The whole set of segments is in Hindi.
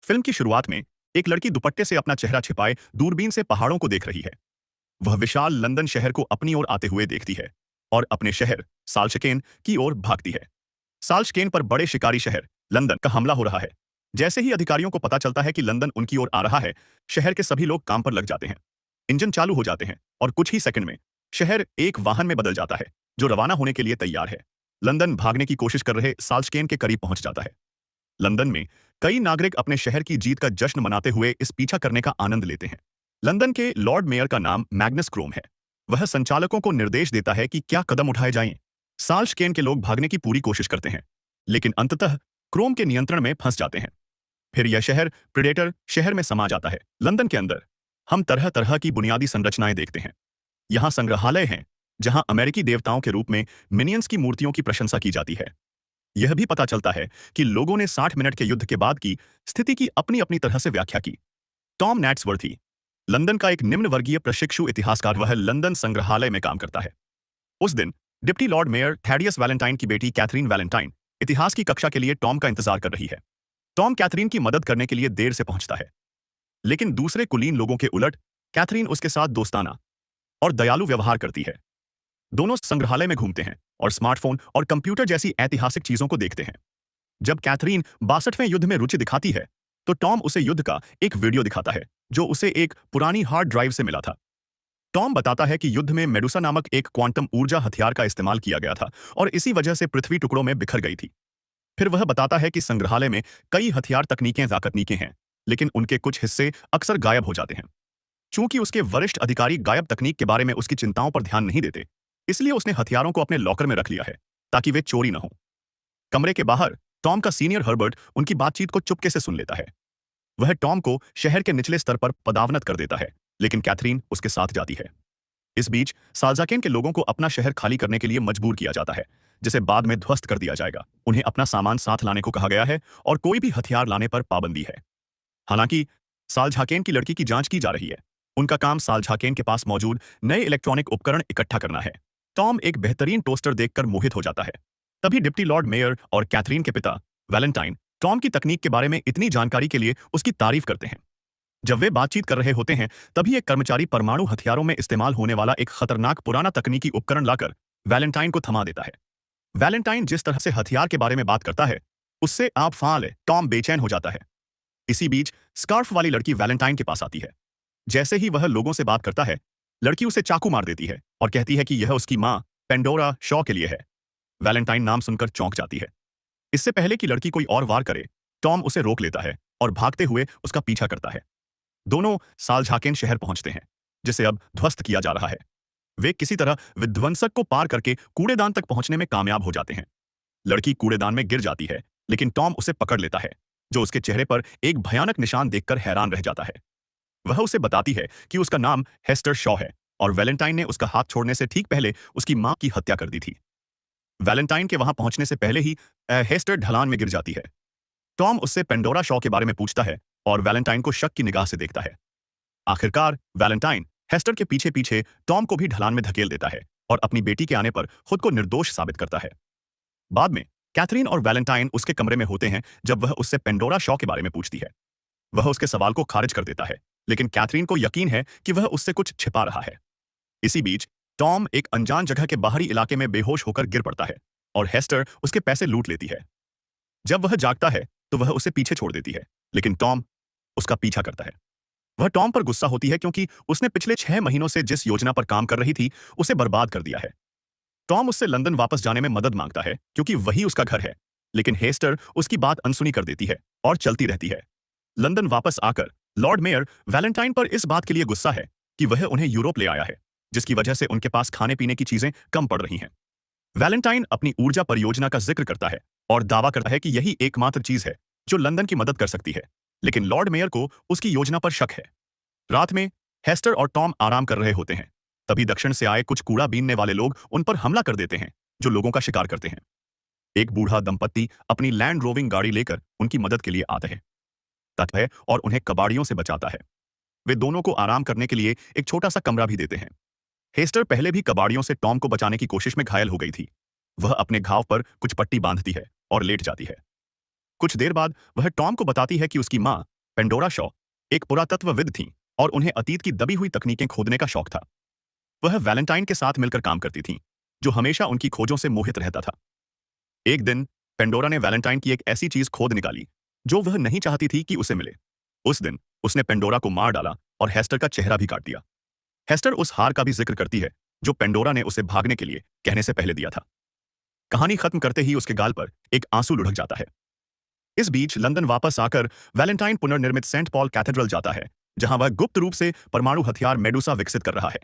फिल्म की शुरुआत में एक लड़की दुपट्टे से अपना चेहरा छिपाए दूरबीन से पहाड़ों को देख रही है। वह विशाल लंदन शहर को अपनी ओर आते हुए देखती है और अपने शहर साल्शकेन की ओर भागती है। साल्शकेन पर बड़े शिकारी शहर लंदन का हमला हो रहा है। जैसे ही अधिकारियों को पता चलता है कि लंदन उनकी ओर आ रहा है, शहर के सभी लोग काम पर लग जाते हैं। इंजन चालू हो जाते हैं और कुछ ही सेकंड में शहर एक वाहन में बदल जाता है जो रवाना होने के लिए तैयार है। लंदन भागने की कोशिश कर रहे साल्शकेन के करीब पहुंच जाता है। लंदन में कई नागरिक अपने शहर की जीत का जश्न मनाते हुए इस पीछा करने का आनंद लेते हैं। लंदन के लॉर्ड मेयर का नाम मैग्नस क्रोम है। वह संचालकों को निर्देश देता है कि क्या कदम उठाए जाएं। साल्शकेन के लोग भागने की पूरी कोशिश करते हैं, लेकिन अंततः क्रोम के नियंत्रण में फंस जाते हैं। फिर यह शहर प्रेडेटर शहर में समा जाता है। लंदन के अंदर हम तरह तरह की बुनियादी संरचनाएं देखते हैं। यहाँ संग्रहालय हैं जहां अमेरिकी देवताओं के रूप में मिनियंस की मूर्तियों की प्रशंसा की जाती है। यह भी पता चलता है कि लोगों ने 60 मिनट के युद्ध के बाद की स्थिति की अपनी अपनी तरह से व्याख्या की। टॉम नैट्सवर्थी लंदन का एक निम्न वर्गीय प्रशिक्षु इतिहासकार, वह लंदन संग्रहालय में काम करता है। उस दिन deputy Lord mayor Thaddeus Valentine की बेटी कैथरीन वैलेंटाइन इतिहास की कक्षा के लिए टॉम का इंतजार कर रही है। टॉम कैथरीन की मदद करने के लिए देर से पहुंचता है, लेकिन दूसरे कुलीन लोगों के उलट कैथरीन उसके साथ दोस्ताना और दयालु व्यवहार करती है। दोनों संग्रहालय में घूमते हैं और स्मार्टफोन और कंप्यूटर जैसी ऐतिहासिक चीजों को देखते हैं। जब कैथरीन 62वें युद्ध में रुचि दिखाती है, तो टॉम उसे युद्ध का एक वीडियो दिखाता है जो उसे एक पुरानी हार्ड ड्राइव से मिला था। टॉम बताता है कि युद्ध में मेडुसा नामक एक क्वांटम ऊर्जा हथियार का इस्तेमाल किया गया था और इसी वजह से पृथ्वी टुकड़ों में बिखर गई थी। फिर वह बताता है कि संग्रहालय में कई हथियार तकनीकें हैं, लेकिन उनके कुछ हिस्से अक्सर गायब हो जाते हैं। चूंकि उसके वरिष्ठ अधिकारी गायब तकनीक के बारे में उसकी चिंताओं पर ध्यान नहीं देते, इसलिए उसने हथियारों को अपने लॉकर में रख लिया है ताकि वे चोरी न हो। कमरे के बाहर टॉम का सीनियर हर्बर्ट उनकी बातचीत को चुपके से सुन लेता है। वह टॉम को शहर के निचले स्तर पर पदावनत कर देता है, लेकिन कैथरीन उसके साथ जाती है। इस बीच साल्जाकेन के लोगों को अपना शहर खाली करने के लिए मजबूर किया जाता है, जिसे बाद में ध्वस्त कर दिया जाएगा। उन्हें अपना सामान साथ लाने को कहा गया है और कोई भी हथियार लाने पर पाबंदी है। हालांकि साल्झाकेन की लड़की की जांच की जा रही है। उनका काम साल्झाकेन के पास मौजूद नए इलेक्ट्रॉनिक उपकरण इकट्ठा करना है। टॉम एक बेहतरीन टोस्टर देखकर मोहित हो जाता है। तभी डिप्टी लॉर्ड मेयर और कैथरीन के पिता वैलेंटाइन टॉम की तकनीक के बारे में इतनी जानकारी के लिए उसकी तारीफ करते हैं। जब वे बातचीत कर रहे होते हैं, तभी एक कर्मचारी परमाणु हथियारों में इस्तेमाल होने वाला एक खतरनाक पुराना तकनीकी उपकरण लाकर वैलेंटाइन को थमा देता है। वैलेंटाइन जिस तरह से हथियार के बारे में बात करता है, उससे आप फाल है। टॉम बेचैन हो जाता है। इसी बीच स्कार्फ वाली लड़की वैलेंटाइन के पास आती है। जैसे ही वह लोगों से बात करता है, लड़की उसे चाकू मार देती है और कहती है कि यह उसकी मां पेंडोरा शॉ के लिए है। वैलेंटाइन नाम सुनकर चौंक जाती है। इससे पहले कि लड़की कोई और वार करे, टॉम उसे रोक लेता है और भागते हुए उसका पीछा करता है। दोनों साल्झाकेन शहर पहुंचते हैं, जिसे अब ध्वस्त किया जा रहा है। वे किसी तरह विध्वंसक को पार करके कूड़ेदान तक पहुंचने में कामयाब हो जाते हैं। लड़की कूड़ेदान में गिर जाती है, लेकिन टॉम उसे पकड़ लेता है, जो उसके चेहरे पर एक भयानक निशान देखकर हैरान रह जाता है। वह उसे बताती है कि उसका नाम हेस्टर शॉ है और वैलेंटाइन ने उसका हाथ छोड़ने से ठीक पहले उसकी मां की हत्या कर दी थी। वैलेंटाइन के वहां पहुंचने से पहले ही हेस्टर ढलान में गिर जाती है। टॉम उससे पेंडोरा शॉ के बारे में पूछता है और वैलेंटाइन को शक की निगाह से देखता है। आखिरकार वैलेंटाइन हेस्टर के पीछे पीछे टॉम को भी ढलान में धकेल देता है और अपनी बेटी के आने पर खुद को निर्दोष साबित करता है। बाद में कैथरीन और वैलेंटाइन उसके कमरे में होते हैं जब वह उससे पेंडोरा शॉ के बारे में पूछती है। वह उसके सवाल को खारिज कर देता है, लेकिन कैथरीन को यकीन है कि वह उससे कुछ छिपा रहा है। इसी बीच टॉम एक अनजान जगह के बाहरी इलाके में बेहोश होकर गिर पड़ता है और हेस्टर उसके पैसे लूट लेती है। जब वह जागता है तो वह उसे पीछे छोड़ देती है, लेकिन टॉम उसका पीछा करता है। वह टॉम पर गुस्सा होती है क्योंकि उसने पिछले 6 महीनों से जिस योजना पर काम कर रही थी, उसे बर्बाद कर दिया है। टॉम उससे लंदन वापस जाने में मदद मांगता है क्योंकि वही उसका घर है, लेकिन हेस्टर उसकी बात अनसुनी कर देती है और चलती रहती है। लंदन वापस आकर लॉर्ड मेयर वैलेंटाइन पर इस बात के लिए गुस्सा है कि वह उन्हें यूरोप ले आया है, जिसकी वजह से उनके पास खाने पीने की चीजें कम पड़ रही हैं। वैलेंटाइन अपनी ऊर्जा परियोजना का जिक्र करता है और दावा करता है कि यही एकमात्र चीज है जो लंदन की मदद कर सकती है, लेकिन लॉर्ड मेयर को उसकी योजना पर शक है। रात में हेस्टर और टॉम आराम कर रहे होते हैं, तभी दक्षिण से आए कुछ कूड़ा बीनने वाले लोग उन पर हमला कर देते हैं, जो लोगों का शिकार करते हैं। एक बूढ़ा दंपत्ति अपनी लैंड रोविंग गाड़ी लेकर उनकी मदद के लिए आते हैं है और उन्हें कबाड़ियों से बचाता है। वे दोनों को आराम करने के लिए एक छोटा सा कमरा भी देते हैं। हेस्टर पहले भी कबाड़ियों से टॉम को बचाने की कोशिश में घायल हो गई थी। वह अपने घाव पर कुछ पट्टी बांधती है और लेट जाती है। कुछ देर बाद वह टॉम को बताती है कि उसकी मां पेंडोरा शॉ एक पुरातत्वविद थीं और उन्हें अतीत की दबी हुई तकनीकें खोदने का शौक था। वह वैलेंटाइन के साथ मिलकर काम करती थीं, जो हमेशा उनकी खोजों से मोहित रहता था। एक दिन पेंडोरा ने वैलेंटाइन की एक ऐसी चीज खोद निकाली जो वह नहीं चाहती थी कि उसे मिले। उस दिन उसने पेंडोरा को मार डाला और हेस्टर का चेहरा भी काट दिया। हेस्टर उस हार का भी जिक्र करती है जो पेंडोरा ने उसे भागने के लिए कहने से पहले दिया था। कहानी खत्म करते ही उसके गाल पर एक आंसू लुढ़क जाता है। इस बीच लंदन वापस आकर वैलेंटाइन पुनर्निर्मित सेंट पॉल कैथेड्रल जाता है, जहां वह गुप्त रूप से परमाणु हथियार मेडुसा विकसित कर रहा है।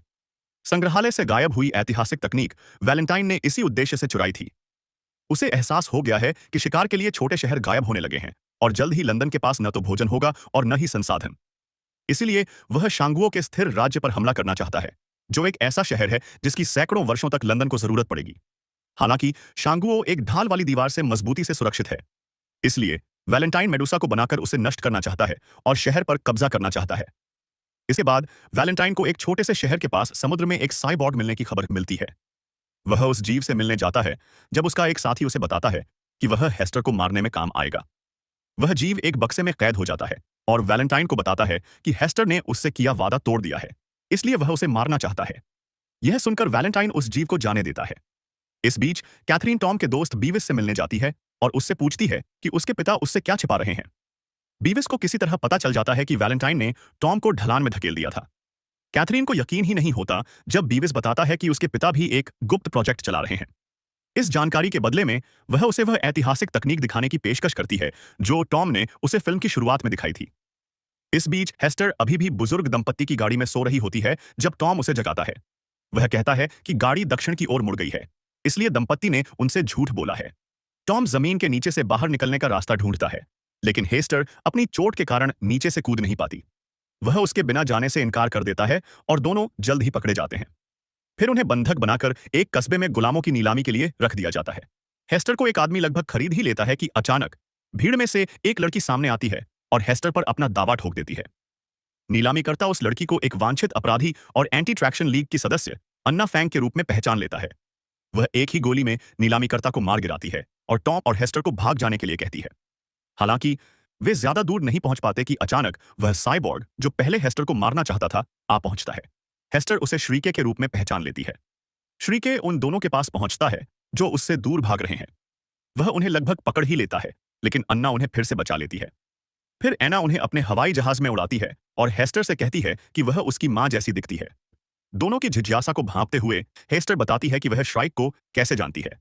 संग्रहालय से गायब हुई ऐतिहासिक तकनीक वैलेंटाइन ने इसी उद्देश्य से चुराई थी। उसे एहसास हो गया है कि शिकार के लिए छोटे शहर गायब होने लगे हैं और जल्द ही लंदन के पास न तो भोजन होगा और न ही संसाधन। इसीलिए वह शांगुओं के स्थिर राज्य पर हमला करना चाहता है, जो एक ऐसा शहर है जिसकी सैकड़ों वर्षों तक लंदन को जरूरत पड़ेगी। हालांकि शांगुओ एक ढाल वाली दीवार से मजबूती से सुरक्षित है, इसलिए वैलेंटाइन मेडुसा को बनाकर उसे नष्ट करना चाहता है और शहर पर कब्जा करना चाहता है। इसके बाद वैलेंटाइन को एक छोटे से शहर के पास समुद्र में एक साइबॉर्ग मिलने की खबर मिलती है। वह उस जीव से मिलने जाता है जब उसका एक साथी उसे बताता है कि वह हेस्टर को मारने में काम आएगा। वह जीव एक बक्से में कैद हो जाता है और वैलेंटाइन को बताता है कि हेस्टर ने उससे किया वादा तोड़ दिया है, इसलिए वह उसे मारना चाहता है। यह सुनकर वैलेंटाइन उस जीव को जाने देता है। इस बीच कैथरीन टॉम के दोस्त बीविस से मिलने जाती है और उससे पूछती है कि उसके पिता उससे क्या छिपा रहे हैं। बीविस को किसी तरह पता चल जाता है कि वैलेंटाइन ने टॉम को ढलान में धकेल दिया था। कैथरीन को यकीन ही नहीं होता जब बीविस बताता है कि उसके पिता भी एक गुप्त प्रोजेक्ट चला रहे हैं। इस जानकारी के बदले में वह ऐतिहासिक तकनीक दिखाने की पेशकश करती है जो टॉम ने उसे फिल्म की शुरुआत में दिखाई थी। इस बीच हेस्टर अभी भी बुजुर्ग दंपत्ति की गाड़ी में सो रही होती है जब टॉम उसे जगाता है। वह कहता है कि गाड़ी दक्षिण की ओर मुड़ गई है, इसलिए दंपत्ति ने उनसे झूठ बोला है। टॉम जमीन के नीचे से बाहर निकलने का रास्ता ढूंढता है, लेकिन हेस्टर अपनी चोट के कारण नीचे से कूद नहीं पाती। वह उसके बिना जाने से इनकार कर देता है और दोनों जल्द ही पकड़े जाते हैं। फिर उन्हें बंधक बनाकर एक कस्बे में गुलामों की नीलामी के लिए रख दिया जाता है। हेस्टर को एक आदमी लगभग खरीद ही लेता है कि अचानक भीड़ में से एक लड़की सामने आती है और हेस्टर पर अपना दावा ठोक देती है। नीलामीकर्ता उस लड़की को एक वांछित अपराधी और एंटी ट्रैक्शन लीग की सदस्य अन्ना फैंग के रूप में पहचान लेता है। वह एक ही गोली में नीलामीकर्ता को मार गिराती है और टॉम और हेस्टर को भाग जाने के लिए कहती है। हालांकि वे ज्यादा दूर नहीं पहुंच पाते कि अचानक वह साइबॉर्ग जो पहले हेस्टर को मारना चाहता था आ पहुंचता है। हेस्टर उसे श्रीके के रूप में पहचान लेती है। श्रीके उन दोनों के पास पहुंचता है जो उससे दूर भाग रहे हैं। वह उन्हें लगभग पकड़ ही लेता है, लेकिन अन्ना उन्हें फिर से बचा लेती है। फिर एना उन्हें अपने हवाई जहाज में उड़ाती है और हेस्टर से कहती है कि वह उसकी मां जैसी दिखती है। दोनों की जिज्ञासा को भांपते हुए हेस्टर बताती है कि वह श्राइक को कैसे जानती है।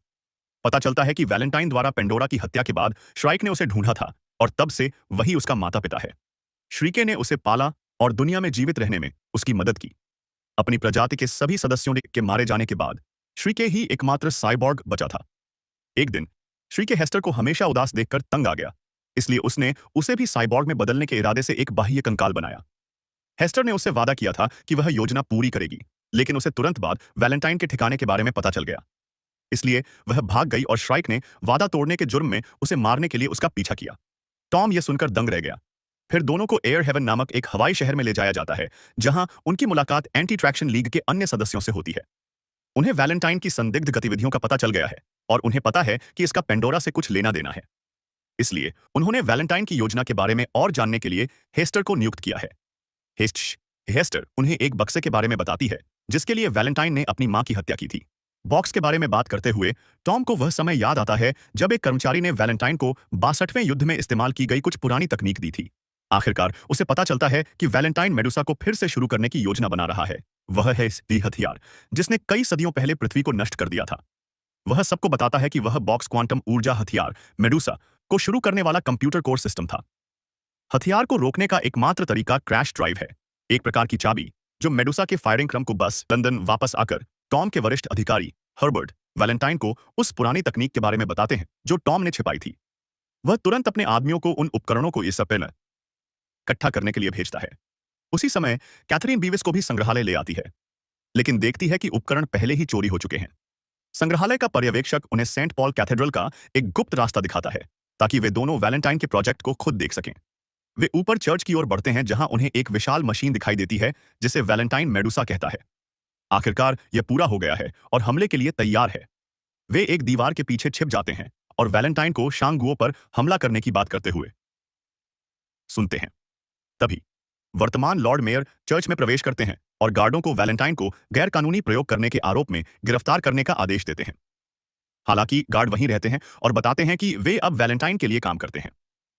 पता चलता है कि वैलेंटाइन द्वारा पेंडोरा की हत्या के बाद श्राइक ने उसे ढूंढा था और तब से वही उसका माता पिता है। श्रीके ने उसे पाला और दुनिया में जीवित रहने में उसकी मदद की। अपनी प्रजाति के सभी सदस्यों के मारे जाने के बाद श्रीके ही एकमात्र साइबॉर्ग बचा था। एक दिन श्रीके हेस्टर को हमेशा उदास देखकर तंग आ गया, इसलिए उसने उसे भी साइबॉर्ग में बदलने के इरादे से एक बाह्य कंकाल बनाया। हेस्टर ने उससे वादा किया था कि वह योजना पूरी करेगी, लेकिन उसे तुरंत बाद वैलेंटाइन के ठिकाने के बारे में पता चल गया। इसलिए वह भाग गई और श्राइक ने वादा तोड़ने के जुर्म में उसे मारने के लिए उसका पीछा किया। टॉम यह सुनकर दंग रह गया। फिर दोनों को एयर हेवन नामक एक हवाई शहर में ले जाया जाता है, जहां उनकी मुलाकात एंटी ट्रैक्शन लीग के अन्य सदस्यों से होती है। उन्हें वैलेंटाइन की संदिग्ध गतिविधियों का पता चल गया है और उन्हें पता है कि इसका पेंडोरा से कुछ लेना देना है। इसलिए उन्होंने वैलेंटाइन की योजना के बारे में और जानने के लिए हेस्टर को नियुक्त किया है। हेस्टर उन्हें एक बक्से के बारे में बताती है जिसके लिए वैलेंटाइन ने अपनी मां की हत्या की थी। बॉक्स के बारे में बात करते हुए टॉम को वह समय याद आता है जब एक कर्मचारी ने वैलेंटाइन को 62वें युद्ध में इस्तेमाल की गई कुछ पुरानी तकनीक दी थी। आखिरकार उसे पता चलता है कि वैलेंटाइन मेडुसा को फिर से शुरू करने की योजना बना रहा है। वह है दी हथियार जिसने कई सदियों पहले पृथ्वी को नष्ट कर दिया था। वह सबको बताता है कि वह बॉक्स क्वांटम ऊर्जा हथियार मेडुसा को शुरू करने वाला कंप्यूटर कोर सिस्टम था। हथियार को रोकने का एकमात्र तरीका क्रैश ड्राइव है, एक प्रकार की चाबी जो मेडुसा के फायरिंग क्रम को बस लंदन वापस आकर टॉम के वरिष्ठ अधिकारी हर्बर्ट वैलेंटाइन को उस पुरानी तकनीक के बारे में बताते हैं जो टॉम ने छिपाई थी। वह तुरंत अपने आदमियों को उन उपकरणों को इस समय इकट्ठा करने के लिए भेजता है। उसी समय कैथरीन बीविस को भी संग्रहालय ले आती है, लेकिन देखती है कि उपकरण पहले ही चोरी हो चुके हैं। संग्रहालय का पर्यवेक्षक उन्हें सेंट पॉल कैथेड्रल का एक गुप्त रास्ता दिखाता है ताकि वे दोनों वैलेंटाइन के प्रोजेक्ट को खुद देख सकें। वे ऊपर चर्च की ओर बढ़ते हैं जहां उन्हें एक विशाल मशीन दिखाई देती है जिसे वैलेंटाइन मेडुसा कहता है। आखिरकार यह पूरा हो गया है और हमले के लिए तैयार है। वे एक दीवार के पीछे छिप जाते हैं और वैलेंटाइन को शांगुओ पर हमला करने की बात करते हुए सुनते हैं। तभी वर्तमान लॉर्ड मेयर चर्च में प्रवेश करते हैं और गार्डों को वैलेंटाइन को गैरकानूनी प्रयोग करने के आरोप में गिरफ्तार करने का आदेश देते हैं। हालांकि गार्ड वहीं रहते हैं और बताते हैं कि वे अब वैलेंटाइन के लिए काम करते हैं।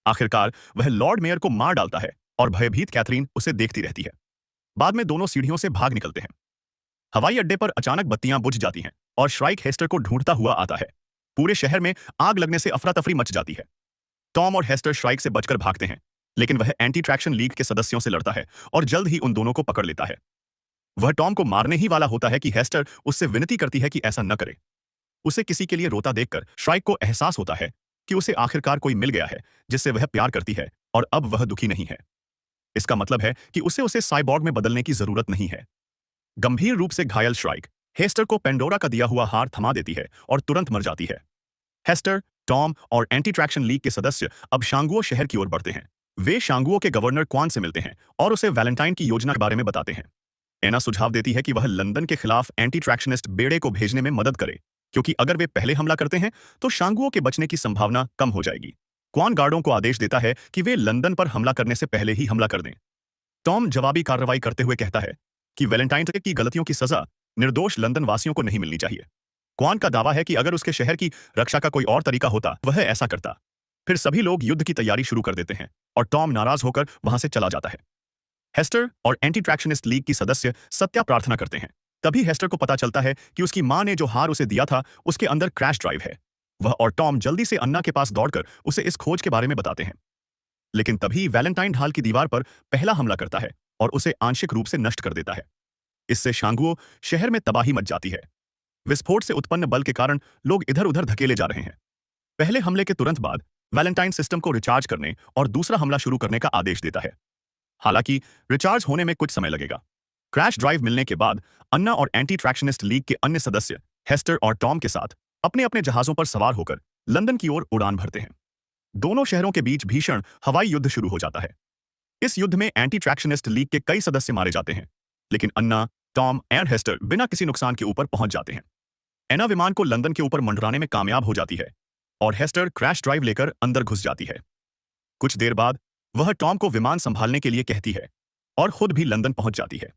आखिरकार वह लॉर्ड मेयर को मार डालता है और भयभीत कैथरीन उसे देखती रहती है। बाद में दोनों सीढ़ियों से भाग निकलते हैं। हवाई अड्डे पर अचानक बत्तियां बुझ जाती हैं और श्राइक हेस्टर को ढूंढता हुआ आता है। पूरे शहर में आग लगने से अफरा तफरी मच जाती है। टॉम और हेस्टर श्राइक से बचकर भागते हैं, लेकिन वह एंटी ट्रैक्शन लीग के सदस्यों से लड़ता है और जल्द ही उन दोनों को पकड़ लेता है। वह टॉम को मारने ही वाला होता है कि हेस्टर उससे विनती करती है कि ऐसा न करे। उसे किसी के लिए रोता देखकर श्राइक को एहसास होता है कि उसे आखिरकार कोई मिल गया है जिससे वह प्यार करती है और अब वह दुखी नहीं है। इसका मतलब है कि उसे उसे साइबॉर्ग में बदलने की जरूरत नहीं है। गंभीर रूप से घायल श्राइक हेस्टर को पेंडोरा का दिया हुआ हार थमा देती है और तुरंत मर जाती है। हेस्टर, टॉम और एंटी ट्रैक्शन लीग के सदस्य अब शांगुओ शहर की ओर बढ़ते हैं। वे शांगुओ के गवर्नर क्वान से मिलते हैं और उसे वैलेंटाइन की योजना के बारे में बताते हैं। एना सुझाव देती है कि वह लंदन के खिलाफ एंटी ट्रैक्शनिस्ट बेड़े को भेजने में मदद करे, क्योंकि अगर वे पहले हमला करते हैं तो शांगुओ के बचने की संभावना कम हो जाएगी। क्वान गार्डों को आदेश देता है कि वे लंदन पर हमला करने से पहले ही हमला कर दें। टॉम जवाबी कार्रवाई करते हुए कहता है कि वैलेंटाइन की गलतियों की सजा निर्दोष लंदन वासियों को नहीं मिलनी चाहिए। क्वान का दावा है कि अगर उसके शहर की रक्षा का कोई और तरीका होता वह ऐसा करता। फिर सभी लोग युद्ध की तैयारी शुरू कर देते हैं और टॉम नाराज होकर वहां से चला जाता है। हेस्टर और एंटी ट्रैक्शनिस्ट लीग की सदस्य सत्या प्रार्थना करते हैं। तभी हेस्टर को पता चलता है कि उसकी मां ने जो हार उसे दिया था उसके अंदर क्रैश ड्राइव है। वह और टॉम जल्दी से अन्ना के पास दौड़कर उसे इस खोज के बारे में बताते हैं। लेकिन तभी वैलेंटाइन ढाल की दीवार पर पहला हमला करता है और उसे आंशिक रूप से नष्ट कर देता है। इससे शांगुओ शहर में तबाही मच जाती है। विस्फोट से उत्पन्न बल के कारण लोग इधर उधर धकेले जा रहे हैं। पहले हमले के तुरंत बाद वैलेंटाइन सिस्टम को रिचार्ज करने और दूसरा हमला शुरू करने का आदेश देता है। हालांकि रिचार्ज होने में कुछ समय लगेगा। क्रैश ड्राइव मिलने के बाद अन्ना और एंटी ट्रैक्शनिस्ट लीग के अन्य सदस्य हेस्टर और टॉम के साथ अपने अपने जहाजों पर सवार होकर लंदन की ओर उड़ान भरते हैं। दोनों शहरों के बीच भीषण हवाई युद्ध शुरू हो जाता है। इस युद्ध में एंटी ट्रैक्शनिस्ट लीग के कई सदस्य मारे जाते हैं, लेकिन अन्ना, टॉम और हेस्टर बिना किसी नुकसान के ऊपर पहुंच जाते हैं। एना विमान को लंदन के ऊपर मंडराने में कामयाब हो जाती है और हेस्टर क्रैश ड्राइव लेकर अंदर घुस जाती है। कुछ देर बाद वह टॉम को विमान संभालने के लिए कहती है और खुद भी लंदन पहुंच जाती है।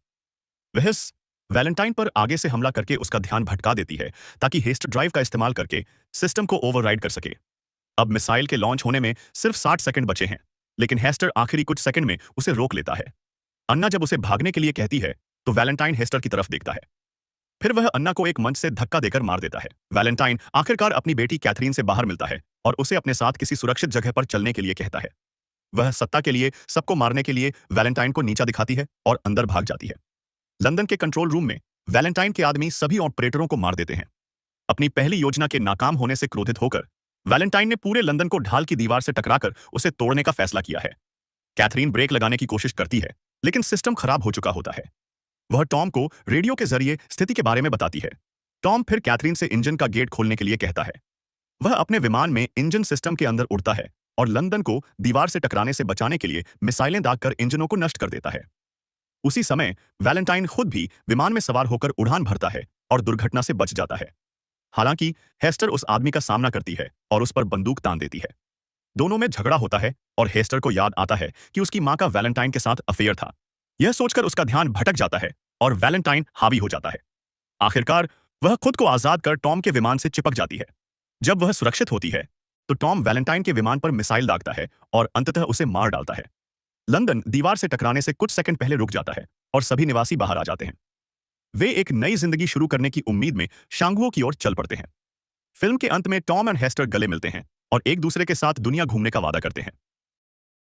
वह वैलेंटाइन पर आगे से हमला करके उसका ध्यान भटका देती है ताकि हेस्टर ड्राइव का इस्तेमाल करके सिस्टम को ओवरराइड कर सके। अब मिसाइल के लॉन्च होने में सिर्फ 60 सेकंड बचे हैं, लेकिन हेस्टर आखिरी कुछ सेकंड में उसे रोक लेता है। अन्ना जब उसे भागने के लिए कहती है तो वैलेंटाइन हेस्टर की तरफ देखता है। फिर वह अन्ना को एक मंच से धक्का देकर मार देता है। वैलेंटाइन आखिरकार अपनी बेटी कैथरीन से बाहर मिलता है और उसे अपने साथ किसी सुरक्षित जगह पर चलने के लिए कहता है। वह सत्ता के लिए सबको मारने के लिए वैलेंटाइन को नीचा दिखाती है और अंदर भाग जाती है। लंदन के कंट्रोल रूम में वैलेंटाइन के आदमी सभी ऑपरेटरों को मार देते हैं। अपनी पहली योजना के नाकाम होने से क्रोधित होकर वैलेंटाइन ने पूरे लंदन को ढाल की दीवार से टकराकर उसे तोड़ने का फैसला किया है। कैथरीन ब्रेक लगाने की कोशिश करती है, लेकिन सिस्टम खराब हो चुका होता है। वह टॉम को रेडियो के जरिए स्थिति के बारे में बताती है। टॉम फिर कैथरीन से इंजन का गेट खोलने के लिए कहता है। वह अपने विमान में इंजन सिस्टम के अंदर उड़ता है और लंदन को दीवार से टकराने से बचाने के लिए मिसाइलें दागकर इंजनों को नष्ट कर देता है। उसी समय वैलेंटाइन खुद भी विमान में सवार होकर उड़ान भरता है और दुर्घटना से बच जाता है। हालांकि हेस्टर उस आदमी का सामना करती है और उस पर बंदूक तान देती है। दोनों में झगड़ा होता है और हेस्टर को याद आता है कि उसकी मां का वैलेंटाइन के साथ अफेयर था। यह सोचकर उसका ध्यान भटक जाता है और वैलेंटाइन हावी हो जाता है। आखिरकार वह खुद को आजाद कर टॉम के विमान से चिपक जाती है। जब वह सुरक्षित होती है तो टॉम वैलेंटाइन के विमान पर मिसाइल दागता है और अंततः उसे मार डालता है। लंदन दीवार से टकराने से कुछ सेकंड पहले रुक जाता है और सभी निवासी बाहर आ जाते हैं। वे एक नई जिंदगी शुरू करने की उम्मीद में शांगुओ की ओर चल पड़ते हैं। फिल्म के अंत में टॉम और हेस्टर गले मिलते हैं और एक दूसरे के साथ दुनिया घूमने का वादा करते हैं।